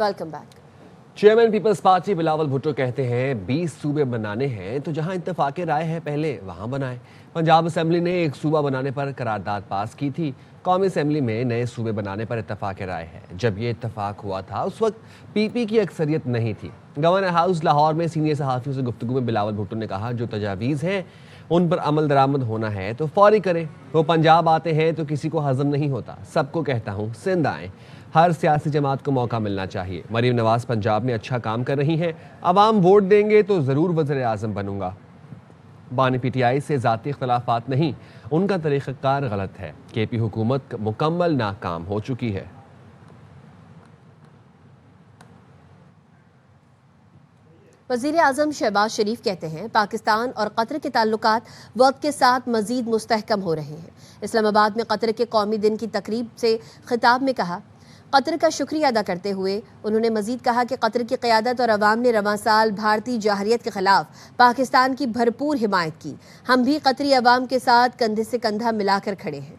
Welcome back. Chairman people's party Bilawal Bhutto कहते हैं 20 सूबे बनाने हैं तो जहां इत्तेफाक राय है पहले वहां बनाएं। पंजाब असेंबली ने एक सूबा बनाने पर करारदाद पास की थी। कौमी असेंबली में नए सूबे बनाने पर इत्तेफाक राय है। जब ये इत्तेफाक हुआ था उस वक्त पीपी की अक्सरियत नहीं थी। गवर्नर हाउस लाहौर में सीनियर सहाफ़ियों से गुफ्तगू में बिलावल भुट्टो ने कहा जो तजावीज़ हैं उन पर अमल दरामद होना है तो फौरी करें। वो पंजाब आते हैं तो किसी को हजम नहीं होता। सबको कहता हूँ सिंध आएँ। हर सियासी जमात को मौका मिलना चाहिए। मरीम नवाज पंजाब में अच्छा काम कर रही हैं। अवाम वोट देंगे तो ज़रूर वज़ीर आज़म बनूंगा। बानी पीटीआई से ज़ाती इख्तलाफात नहीं, उनका तरीक़ाकार गलत है। केपी हुकूमत मुकम्मल नाकाम हो चुकी है। वज़ीर आज़म शहबाज शरीफ कहते हैं पाकिस्तान और कतर के ताल्लुकात वक्त के साथ मज़ीद मुस्तहकम हो रहे हैं। इस्लामाबाद में कतर के कौमी दिन की तकरीब से खिताब में कहा कतर का शुक्रिया अदा करते हुए उन्होंने मज़ीद कहा कि कतर की क़यादत और अवाम ने रवां साल भारतीय जाहरियत के ख़िलाफ़ पाकिस्तान की भरपूर हिमायत की। हम भी कतरी अवाम के साथ कंधे से कंधा मिलाकर खड़े हैं।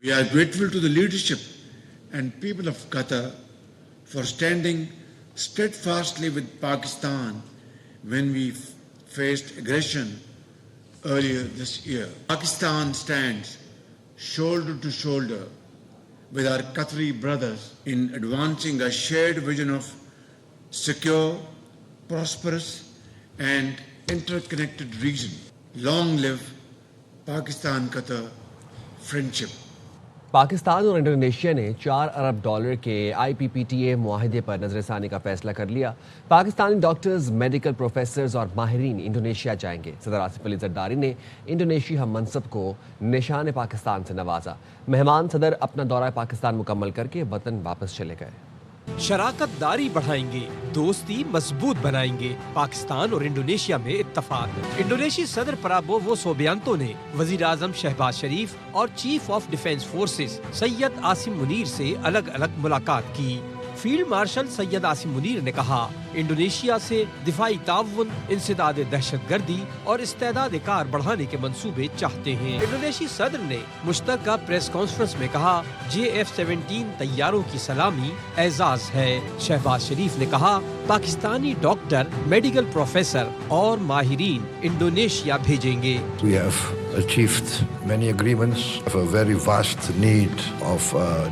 We are grateful to the leadership and people of Qatar for standing steadfastly with Pakistan when we faced aggression earlier this year. Pakistan stands shoulder to shoulder with our Qatari brothers in advancing a shared vision of secure, prosperous and interconnected region. Long live Pakistan-Qatar friendship. Pakistan और Indonesia ने $4 अरब के IPPTA मुआहिदे पर नजरसानी का फैसला कर लिया। Pakistani doctors, medical professors और माहिरीन Indonesia जाएंगे। सदर आसिफ अली जरदारी ने इंडोनेशिया हम मनसब को निशान पाकिस्तान से नवाजा। मेहमान सदर अपना दौरा पाकिस्तान मुकम्मल करके वतन वापस चले गए। शराकत दारी बढ़ाएंगे, दोस्ती मजबूत बनाएंगे। पाकिस्तान और इंडोनेशिया में इत्तफाक। इंडोनेशिया सदर प्राबोवो सोबियांतो ने वजीर आजम शहबाज शरीफ और chief of defence forces Syed Asim Munir से अलग अलग मुलाकात की। फील्ड मार्शल सैयद आसिम मुनीर ने कहा इंडोनेशिया से दिफाई ताउन, इंसदाद दहशतगर्दी और इस्तेदाद कार बढ़ाने के मंसूबे चाहते हैं। इंडोनेशिया सदर ने मुश्तरका प्रेस कॉन्फ्रेंस में कहा JF-17 तैयारों की सलामी एजाज है। शहबाज शरीफ ने कहा पाकिस्तानी डॉक्टर, मेडिकल प्रोफेसर और माहिरीन इंडोनेशिया भेजेंगे। We have achieved many agreements of a very vast need of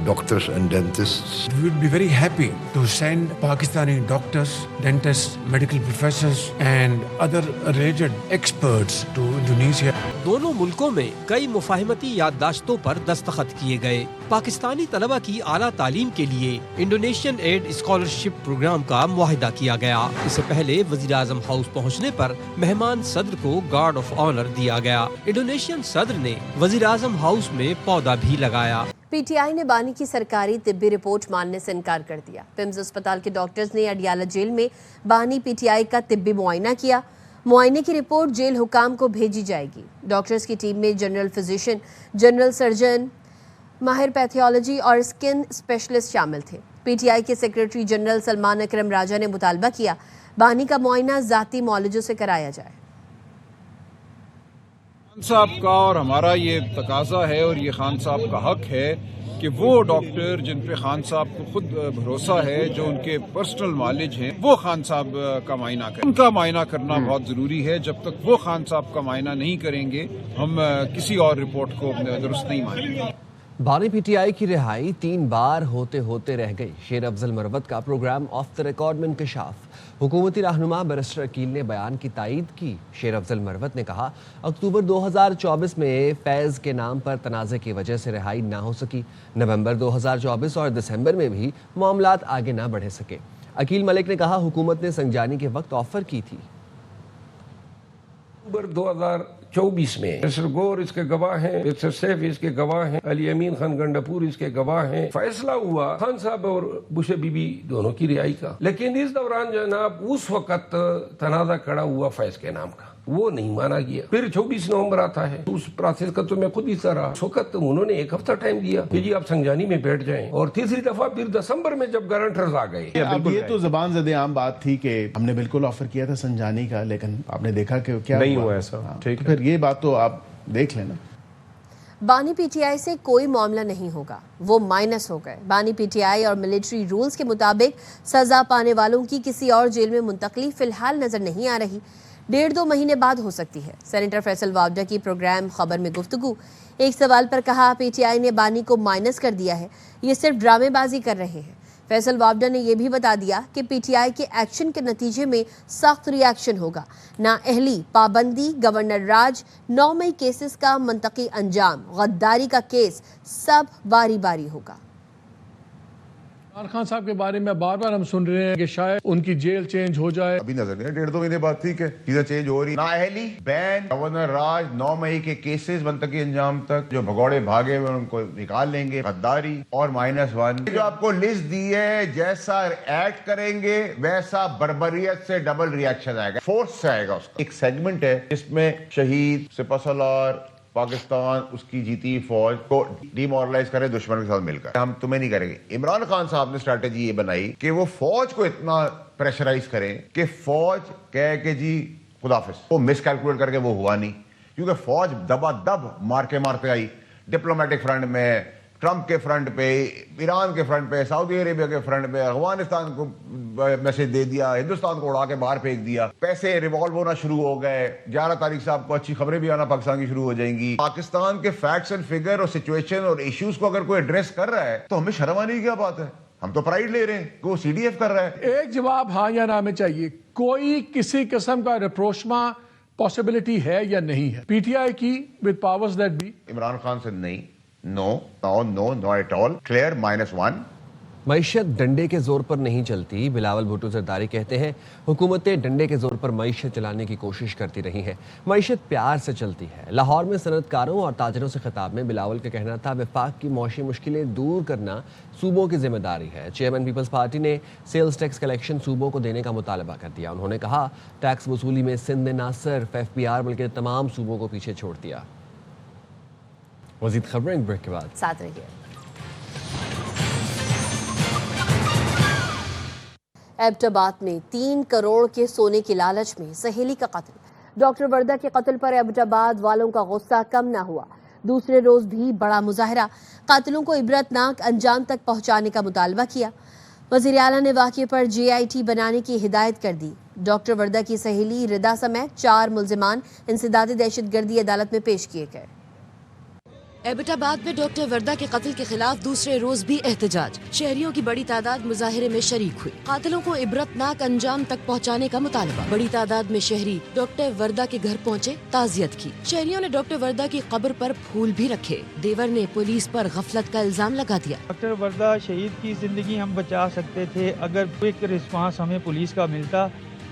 doctors and dentists. We would be very happy to send Pakistani doctors, dentists, medical professors and other related experts to Indonesia. दोनों मुल्कों में कई मुफाहिमती याददाश्तों पर दस्तखत किए गए। पाकिस्तानी तलबा की आला तालीम के लिए इंडोनेशियन एड स्कॉलरशिप प्रोग्राम का मुआहिदा किया गया। इससे पहले वजीर आजम हाउस पहुँचने पर मेहमान सदर को गार्ड ऑफ ऑनर दिया गया। इंडोनेशियन सदर ने वजीर आजम हाउस में पौधा भी लगाया। पीटीआई ने बानी की सरकारी तिब्बी रिपोर्ट मानने से इनकार कर दिया। पिम्स अस्पताल के डॉक्टर्स ने अडियाला जेल में बानी पीटीआई का तिब्बी मुआयना किया। मुआयने की रिपोर्ट जेल हुकाम को भेजी जाएगी। डॉक्टर्स की टीम में जनरल फिजिशियन, जनरल सर्जन, माहिर पैथोलॉजी और स्किन स्पेशलिस्ट शामिल थे। पीटीआई के सेक्रेटरी जनरल सलमान अकरम राजा ने मुतालबा किया बानी का मुआयना जाती मौलजों से कराया जाए। खान साहब का और हमारा ये तकाजा है और ये खान साहब का हक है कि वो डॉक्टर जिन पे खान साहब को खुद भरोसा है, जो उनके पर्सनल नॉलेज हैं, वो खान साहब का मायना करें। उनका मायना करना बहुत ज़रूरी है। जब तक वो खान साहब का मायना नहीं करेंगे हम किसी और रिपोर्ट को दुरुस्त नहीं मानेंगे। बानी पीटीआई की रिहाई 3 बार होते होते रह गई। शेर अफजल मरवत का प्रोग्राम ऑफ द रिकॉर्ड में इंकशाफ। हुकूमती रहनुमा बैरिस्टर अकील ने बयान की तायीद की। शेर अफजल मरवत ने कहा अक्टूबर 2024 में फैज़ के नाम पर तनाज़े की वजह से रिहाई ना हो सकी। नवंबर 2024 और दिसंबर में भी मामलात आगे ना बढ़ सके। अकील मलिक ने कहा हुकूमत ने संजानी के वक्त ऑफर की थी। अक्टूबर 2024 में मिस्टर गौर इसके गवाह हैं, मिस्टर सैफ इसके गवाह हैं, अली अमीन खान गंडापुर इसके गवाह हैं। फैसला हुआ खान साहब और बुशे बीबी दोनों की रिहाई का, लेकिन इस दौरान जनाब उस वक्त तनाजा खड़ा हुआ फैज के नाम का, वो नहीं माना गया। फिर 24 नवंबर आता है, उस प्रोसेस का तो मैं खुद हिस्सा रहा। उस वक्त उन्होंने 1 हफ्ता टाइम दिया कि जी आप संजानी में बैठ जाएं, और तीसरी दफा फिर दिसंबर में जब गारंटर्स आ गए। अब ये तो ज़बान ज़दे आम बात थी कि हमने बिल्कुल ऑफर किया था संजानी का, लेकिन आपने देखा कि क्या नहीं हुआ ऐसा। ठीक है, फिर ये बात तो आप देख लेना। बानी पीटीआई से कोई मामला नहीं होगा, वो माइनस हो गए। बानी पीटीआई और मिलिट्री रूल्स के मुताबिक सजा पाने वालों की किसी और जेल में मुंतकली फिलहाल नजर नहीं आ रही। 1.5-2 महीने बाद हो सकती है। सेनेटर फैसल वावडा की प्रोग्राम खबर में गुफ्तगू। एक सवाल पर कहा, पीटीआई ने बानी को माइनस कर दिया है, ये सिर्फ ड्रामेबाजी कर रहे हैं। फैसल वावडा ने यह भी बता दिया कि पीटीआई के एक्शन के नतीजे में सख्त रिएक्शन होगा। नाअहली, पाबंदी, गवर्नर राज, 9 मई केसेस का मंतकी अंजाम, गद्दारी का केस, सब बारी बारी होगा। इमरान खान साहब के बारे में बार बार हम सुन रहे हैं कि शायद उनकी जेल चेंज हो जाए। अभी नजर नहीं, 1.5-2 महीने बाद ठीक है, चीजें चेंज हो रही। नाअहली, बैन, गवर्नर राज, 9 मई के केसेस मंतकी अंजाम तक जो भगौड़े भागे हुए उनको निकाल लेंगे, गद्दारी और -1 जो आपको लिस्ट दी है, जैसा एक्ट करेंगे वैसा बर्बरियत से डबल रिएक्शन आएगा, फोर्स से आएगा। उसका एक सेगमेंट है जिसमें शहीद, सिपहसालार, पाकिस्तान, उसकी जीती फौज को डिमोरलाइज करे दुश्मन के साथ मिलकर। हम तुम्हें नहीं करेंगे। इमरान खान साहब ने स्ट्रैटेजी ये बनाई कि वो फौज को इतना प्रेशराइज करें कि फौज कहे कि जी खुदाफिज। वो मिसकैलकुलेट करके वो हुआ नहीं, क्योंकि फौज दबादब मारते आई। डिप्लोमेटिक फ्रंट में, ट्रंप के फ्रंट पे, ईरान के फ्रंट पे, सऊदी अरेबिया के फ्रंट पे, अफगानिस्तान को मैसेज दे दिया, हिंदुस्तान को उड़ा के बाहर फेंक दिया। पैसे रिवॉल्व होना शुरू हो गए। 11 तारीख से आपको अच्छी खबरें भी आना पाकिस्तान की शुरू हो जाएंगी। पाकिस्तान के फैक्ट्स एंड फिगर और सिचुएशन और इश्यूज को अगर कोई एड्रेस कर रहा है तो हमें शर्म आने की क्या बात है? हम तो प्राइड ले रहे हैं कि वो सीडीएफ कर रहा है। एक जवाब हाँ या ना में चाहिए। कोई किसी किस्म का रिप्रोचमा पॉसिबिलिटी है या नहीं है पीटीआई की with powers that be? Imran Khan से नहीं, नो एट ऑल, क्लियर, -1। मईशत डंडे के जोर पर नहीं चलती। बिलावल भुट्टो जरदारी कहते हैं हुकूमतें डंडे के जोर पर मईशत चलाने की कोशिश करती रही हैं, मईशत प्यार से चलती है। लाहौर में सनतकारों और ताजरों से खिताब में बिलावल का कहना था, वफाक की मौशी मुश्किलें दूर करना सूबों की जिम्मेदारी है। चेयरमैन पीपल्स पार्टी ने सेल्स टैक्स कलेक्शन सूबों को देने का मुतालबा कर दिया। उन्होंने कहा, टैक्स वसूली में सिंध ने न सिर्फ FPR बल्कि तमाम सूबों को पीछे छोड़ दिया। मज़ीद खबरें ब्रेक के बाद साथ रहिए। एबटाबाद में 3 करोड़ के सोने की लालच में सहेली का कत्ल। डॉक्टर वर्दा के कत्ल पर एबटाबाद वालों का गुस्सा कम ना हुआ। दूसरे रोज भी बड़ा मुजाहरा, कातिलों को इबरतनाक अंजाम तक पहुंचाने का मुतालबा किया। वज़ीर आला ने वाक़े पर JIT बनाने की हिदायत कर दी। डॉक्टर वर्दा की सहेली रिदा समेत 4 मुल्जिमान इंसदादी दहशतगर्दी अदालत में पेश किए गए। एबटाबाद में डॉक्टर वर्दा के कत्ल के खिलाफ दूसरे रोज भी एहतजाज। शहरियों की बड़ी तादाद मुजाहिरे में शरीक हुई। कातिलों को इबरतनाक अंजाम तक पहुंचाने का मुतालबा। बड़ी तादाद में शहरी डॉक्टर वर्दा के घर पहुंचे, ताजियत की। शहरियों ने डॉक्टर वर्दा की कब्र पर फूल भी रखे। देवर ने पुलिस पर गफलत का इल्जाम लगा दिया। डॉक्टर वर्दा शहीद की जिंदगी हम बचा सकते थे अगर क्विक रिस्पांस हमें पुलिस का मिलता।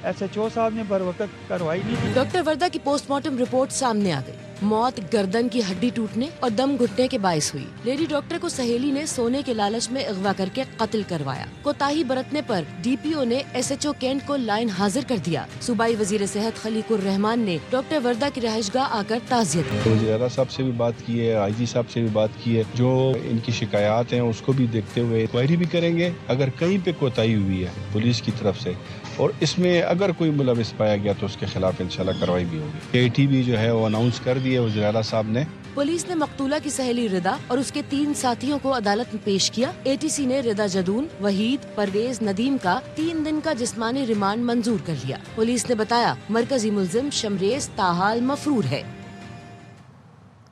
SHO साहब ने बर वक्त कार्रवाई नहीं की। डॉक्टर वर्दा की पोस्टमार्टम रिपोर्ट सामने आ गई। मौत गर्दन की हड्डी टूटने और दम घुटने के बायस हुई। लेडी डॉक्टर को सहेली ने सोने के लालच में अगवा करके कत्ल करवाया। कोताही बरतने पर DPO ने SHO कैंट को लाइन हाजिर कर दिया। सूबाई वजीर सेहत खलीकुर रहमान ने डॉक्टर वर्दा की रहायशगाह आकर ताज़ियत की। वज़ीर आला साहब से भी बात की है, IG साहब से भी बात की है। जो इनकी शिकायत हैं उसको भी देखते हुए इंक्वायरी भी करेंगे। अगर कहीं पे कोताही हुई है पुलिस की तरफ से और इसमें अगर कोई मुलविस पाया गया तो उसके खिलाफ इंशाल्लाह कार्रवाई भी होगी। AT भी जो है वो अनाउंस कर दिया वज़ीर आला साहब ने। पुलिस ने मकतूला की सहेली रिदा और उसके 3 साथियों को अदालत में पेश किया। ATC ने रिदा जदून, वहीद, परवेज, नदीम का 3 दिन का जिस्मानी रिमांड मंजूर कर लिया। पुलिस ने बताया मरकजी मुल्जिम शमरेज ताहाल मफरूर है।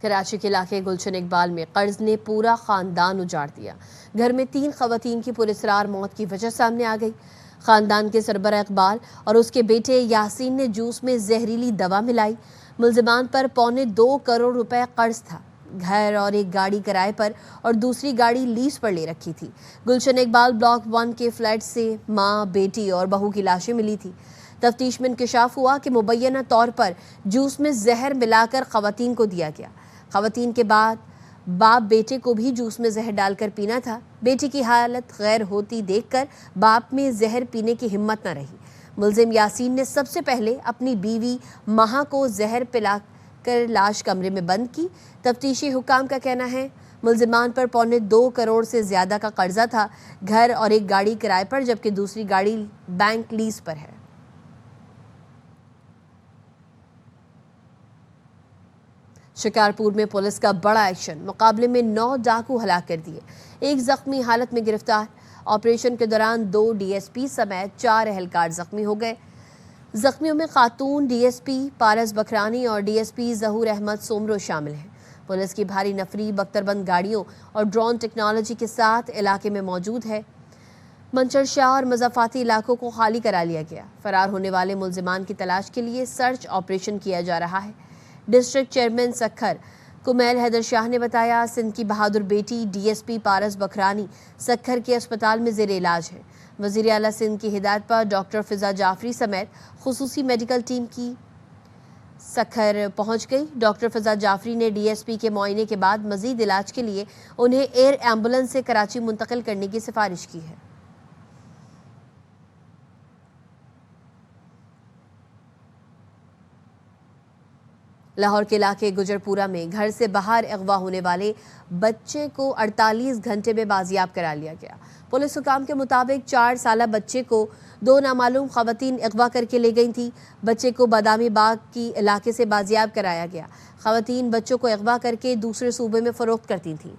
कराची के इलाके गुलशन इकबाल में कर्ज ने पूरा खानदान उजाड़ दिया। घर में 3 खवातीन की पुरअसरार मौत की वजह सामने आ गई। खानदान के सरबरा इकबाल और उसके बेटे यासीन ने जूस में जहरीली दवा मिलाई। मुल्जिमान पर 2.25 करोड़ रुपए कर्ज था। घर और एक गाड़ी किराए पर और दूसरी गाड़ी लीज पर ले रखी थी। गुलशन इकबाल ब्लॉक 1 के फ्लैट से माँ, बेटी और बहू की लाशें मिली थी। तफ्तीश में इंकशाफ हुआ कि मुबैना तौर पर जूस में जहर मिलाकर खवातीन को दिया गया। खवातीन के बाद बाप बेटे को भी जूस में जहर डालकर पीना था। बेटी की हालत गैर होती देखकर बाप में जहर पीने की हिम्मत न रही। मुल्जिम यासीन ने सबसे पहले अपनी बीवी महा को जहर पिलाकर लाश कमरे में बंद की। तफ्तीशी हुकाम का कहना है मुल्जिमान पर 2.25 करोड़ से ज्यादा का कर्जा था। घर और एक गाड़ी किराए पर जबकि दूसरी गाड़ी बैंक लीज पर है। شکارپور میں پولیس کا بڑا ایکشن، مقابلے میں 9 ڈاکو ہلاک کر دیے، 1 زخمی حالت میں گرفتار۔ آپریشن کے دوران 2 ڈی ایس پی سمیت 4 اہلکار زخمی ہو گئے۔ زخمیوں میں خاتون ڈی ایس پی پارس بکرانی اور ڈی ایس پی ظہور احمد سومرو شامل ہیں۔ پولیس کی بھاری نفری بختربند گاڑیوں اور ڈرون ٹیکنالوجی کے ساتھ علاقے میں موجود ہے۔ منچر شاہ اور مضافاتی علاقوں کو خالی کرا لیا گیا۔ فرار ہونے والے ملزمان کی تلاش کے لیے سرچ آپریشن کیا جا رہا ہے۔ ڈسٹرکٹ چیئرمین سکھر کمیل حیدر شاہ نے بتایا، سندھ کی بہادر بیٹی ڈی ایس پی پارس بکرانی سکھر کے اسپتال میں زیر علاج ہے۔ وزیر اعلیٰ سندھ کی ہدایت پر ڈاکٹر فضا جعفری سمیت خصوصی میڈیکل ٹیم کی سکھر پہنچ گئی۔ ڈاکٹر فضا جعفری نے ڈی ایس پی کے معائنے کے بعد مزید علاج کے لیے انہیں ایئر ایمبولنس سے کراچی منتقل کرنے کی سفارش کی ہے۔ لاہور کے علاقے گجرپورہ میں گھر سے باہر اغوا ہونے والے بچے کو 48 گھنٹے میں بازیاب کرا لیا گیا۔ پولیس حکام کے مطابق 4 سالہ بچے کو 2 نامعلوم خواتین اغوا کر کے لے گئی تھیں۔ بچے کو بادامی باغ کی علاقے سے بازیاب کرایا گیا۔ خواتین بچوں کو اغوا کر کے دوسرے صوبے میں فروخت کرتی تھیں۔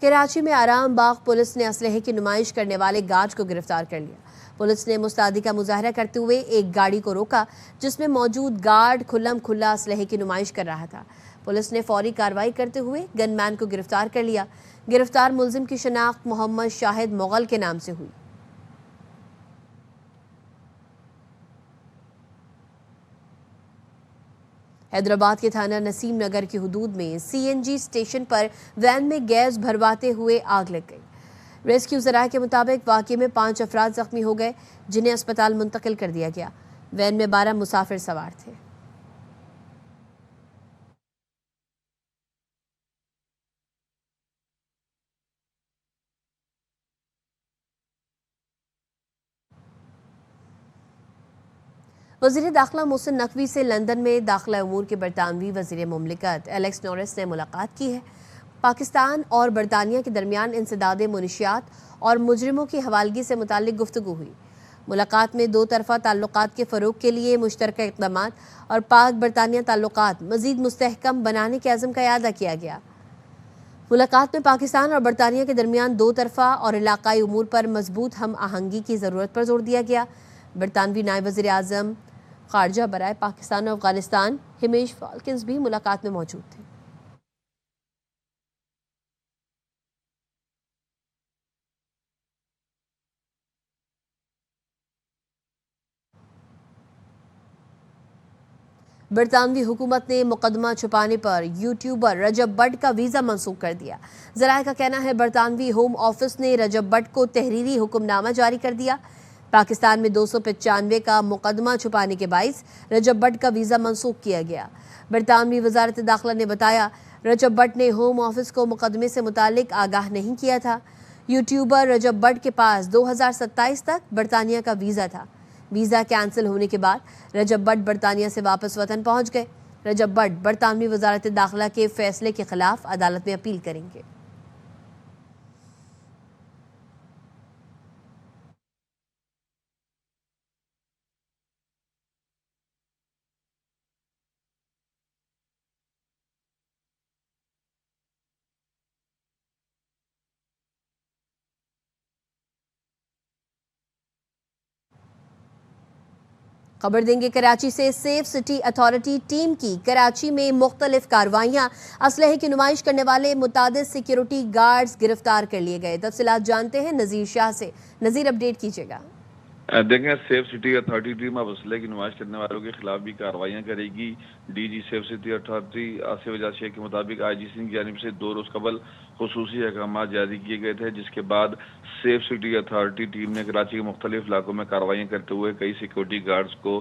کراچی میں آرام باغ پولیس نے اسلحے کی نمائش کرنے والے گارڈ کو گرفتار کر لیا۔ پولیس نے مستعدی کا مظاہرہ کرتے ہوئے ایک گاڑی کو روکا جس میں موجود گارڈ کھلم کھلا اسلحے کی نمائش کر رہا تھا۔ پولیس نے فوری کارروائی کرتے ہوئے گن مین کو گرفتار کر لیا۔ گرفتار ملزم کی شناخت محمد شاہد مغل کے نام سے ہوئی۔ حیدرآباد کے تھانہ نسیم نگر کی حدود میں سی این جی اسٹیشن پر وین میں گیس بھرواتے ہوئے آگ لگ گئی۔ ریسکیو ذرائع کے مطابق واقعے میں 5 افراد زخمی ہو گئے جنہیں اسپتال منتقل کر دیا گیا۔ وین میں 12 مسافر سوار تھے۔ وزیر داخلہ محسن نقوی سے لندن میں داخلہ امور کے برطانوی وزیر مملکت ایلیکس نورس نے ملاقات کی ہے۔ پاکستان اور برطانیہ کے درمیان انسداد منشیات اور مجرموں کی حوالگی سے متعلق گفتگو ہوئی۔ ملاقات میں 2 طرفہ تعلقات کے فروغ کے لیے مشترکہ اقدامات اور پاک برطانیہ تعلقات مزید مستحکم بنانے کے عزم کا اعادہ کیا گیا۔ ملاقات میں پاکستان اور برطانیہ کے درمیان 2 طرفہ اور علاقائی امور پر مضبوط ہم آہنگی کی ضرورت پر زور دیا گیا۔ برطانوی نائب وزیر اعظم خارجہ برائے پاکستان اور افغانستان ہمیش فالکنز بھی ملاقات میں موجود تھے۔ برطانوی حکومت نے مقدمہ چھپانے پر یوٹیوبر رجب بٹ کا ویزا منسوخ کر دیا۔ ذرائع کا کہنا ہے برطانوی ہوم آفس نے رجب بٹ کو تحریری حکم نامہ جاری کر دیا۔ پاکستان میں 295 کا مقدمہ چھپانے کے باعث رجب بٹ کا ویزا منسوخ کیا گیا۔ برطانوی وزارت داخلہ نے بتایا، رجب بٹ نے ہوم آفس کو مقدمے سے متعلق آگاہ نہیں کیا تھا۔ یوٹیوبر رجب بٹ کے پاس 2027 تک برطانیہ کا ویزا تھا۔ ویزا کینسل ہونے کے بعد رجب بٹ برطانیہ سے واپس وطن پہنچ گئے۔ رجب بٹ برطانوی وزارت داخلہ کے فیصلے کے خلاف عدالت میں اپیل کریں گے۔ خبر دیں گے کراچی سے۔ سیف سٹی اتھارٹی ٹیم کی کراچی میں مختلف کارروائیاں، اسلحے کی نمائش کرنے والے متعدد سیکیورٹی گارڈز گرفتار کر لیے گئے۔ تفصیلات جانتے ہیں نذیر شاہ سے۔ نذیر، اپڈیٹ کیجیے گا۔ دیکھیں، سیف سٹی اتھارٹی ٹیم اب اسلحے کی نمائش کرنے والوں کے خلاف بھی کارروائیاں کرے گی۔ D G safe city authority Asif Ijaz Sheikh کے مطابق آئی جی سی کی جانب سے 2 روز قبل خصوصی احکامات جاری کیے گئے تھے، جس کے بعد سیف سٹی اتھارٹی ٹیم نے کراچی کے مختلف علاقوں میں کارروائیاں کرتے ہوئے کئی سیکورٹی گارڈز کو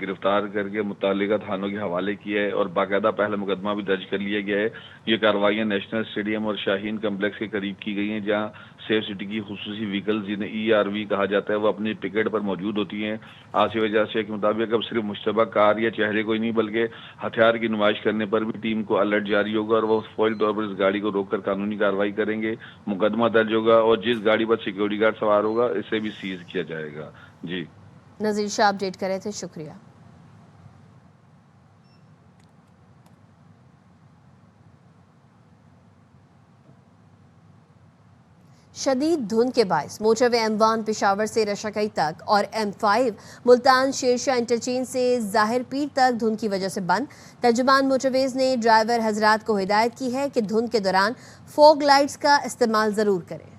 گرفتار کر کے متعلقہ تھانوں کے حوالے کیا ہے اور باقاعدہ پہلا مقدمہ بھی درج کر لیا گیا ہے۔ یہ کارروائیاں نیشنل اسٹیڈیم اور شاہین کمپلیکس کے قریب کی گئی ہیں، جہاں سیف سٹی کی خصوصی وہیکلز جنہیں ERV کہا جاتا ہے وہ اپنی پکٹ پر موجود ہوتی ہیں۔ آصف اعجاز شیخ کے مطابق اب صرف مشتبہ کار یا چہرے کو ہی نہیں بلکہ ہتھیار کی نمائش کرنے پر بھی ٹیم کو الرٹ جاری ہوگا اور وہ فوری طور پر اس گاڑی کو روک کر قانونی لازمی کارروائی کریں گے, مقدمہ درج ہوگا اور جس گاڑی پر سیکیورٹی گارڈ سوار ہوگا اسے بھی سیز کیا جائے گا. جی نذیر شاہ اپڈیٹ کر رہے تھے, شکریہ. شدید دھند کے باعث موٹر وے M1 پشاور سے رشکئی تک اور M5 ملتان شیرشاہ انٹرچینج سے ظاہر پیر تک دھند کی وجہ سے بند. ترجمان موٹر ویز نے ڈرائیور حضرات کو ہدایت کی ہے کہ دھند کے دوران فوگ لائٹس کا استعمال ضرور کریں.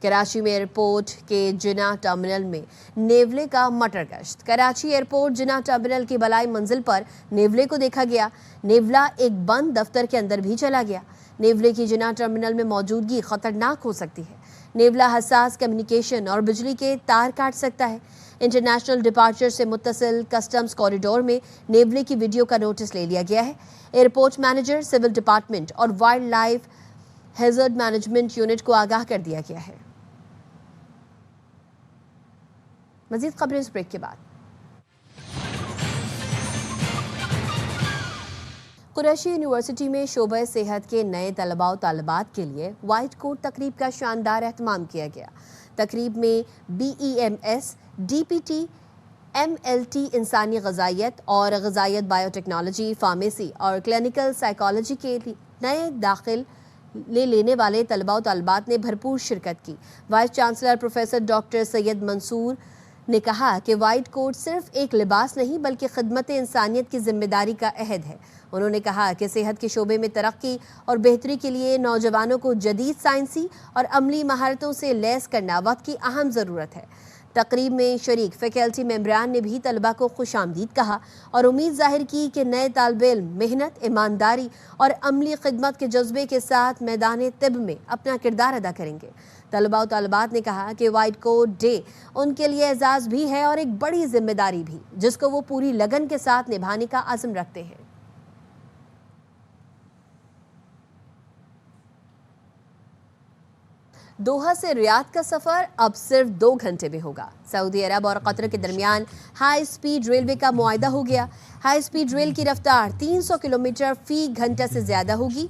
کراچی میں ایئرپورٹ کے جناح ٹرمینل میں نیولے کا مٹر گشت. کراچی ایئرپورٹ جناح ٹرمینل کی بلائی منزل پر نیولے کو دیکھا گیا. نیولا ایک بند دفتر کے اندر بھی چلا گیا. نیولے کی جناح ٹرمینل میں موجودگی خطرناک ہو سکتی ہے. نیولا حساس کمیونیکیشن اور بجلی کے تار کاٹ سکتا ہے. انٹرنیشنل ڈپارچر سے متصل کسٹمز کوریڈور میں نیولے کی ویڈیو کا نوٹس لے لیا گیا ہے. ایئرپورٹ مینیجر, سول ڈپارٹمنٹ اور wildlife hazard management unit کو آگاہ کر دیا گیا ہے. مزید خبریں اس بریک کے بعد. قریشی یونیورسٹی میں شعبہ صحت کے نئے طلباء و طالبات کے لیے وائٹ کوٹ تقریب کا شاندار اہتمام کیا گیا. تقریب میں BEMS, DPT, MLT انسانی غذائیت اور غذائیت بائیو ٹیکنالوجی, فارمیسی اور کلینکل سائیکالوجی کے نئے داخل لینے والے طلباء و طالبات نے بھرپور شرکت کی. وائس چانسلر پروفیسر ڈاکٹر سید منصور نے کہا کہ وائٹ کوٹ صرف ایک لباس نہیں بلکہ خدمت انسانیت کی ذمہ داری کا عہد ہے. انہوں نے کہا کہ صحت کے شعبے میں ترقی اور بہتری کے لیے نوجوانوں کو جدید سائنسی اور عملی مہارتوں سے لیس کرنا وقت کی اہم ضرورت ہے. تقریب میں شریک فیکلٹی ممبران نے بھی طلباء کو خوش آمدید کہا اور امید ظاہر کی کہ نئے طالب علم محنت, ایمانداری اور عملی خدمت کے جذبے کے ساتھ میدان طب میں اپنا کردار ادا کریں گے. طلباء و طالبات نے کہا کہ وائٹ کوٹ ڈے ان کے لیے اعزاز بھی ہے اور ایک بڑی ذمہ داری بھی, جس کو وہ پوری لگن کے ساتھ نبھانے کا عزم رکھتے ہیں. دوحہ سے ریاض کا سفر اب صرف 2 گھنٹے میں ہوگا. سعودی عرب اور قطر کے درمیان ہائی سپیڈ ریلوے کا معاہدہ ہو گیا. ہائی سپیڈ ریل کی رفتار 300 کلومیٹر فی گھنٹہ سے زیادہ ہوگی.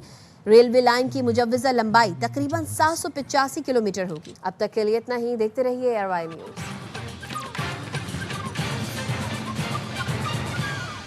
ریلوے لائن کی مجوزہ لمبائی تقریباً 785 کلومیٹر ہوگی. اب تک کے لیے اتنا ہی. دیکھتے رہیے ARY نیوز.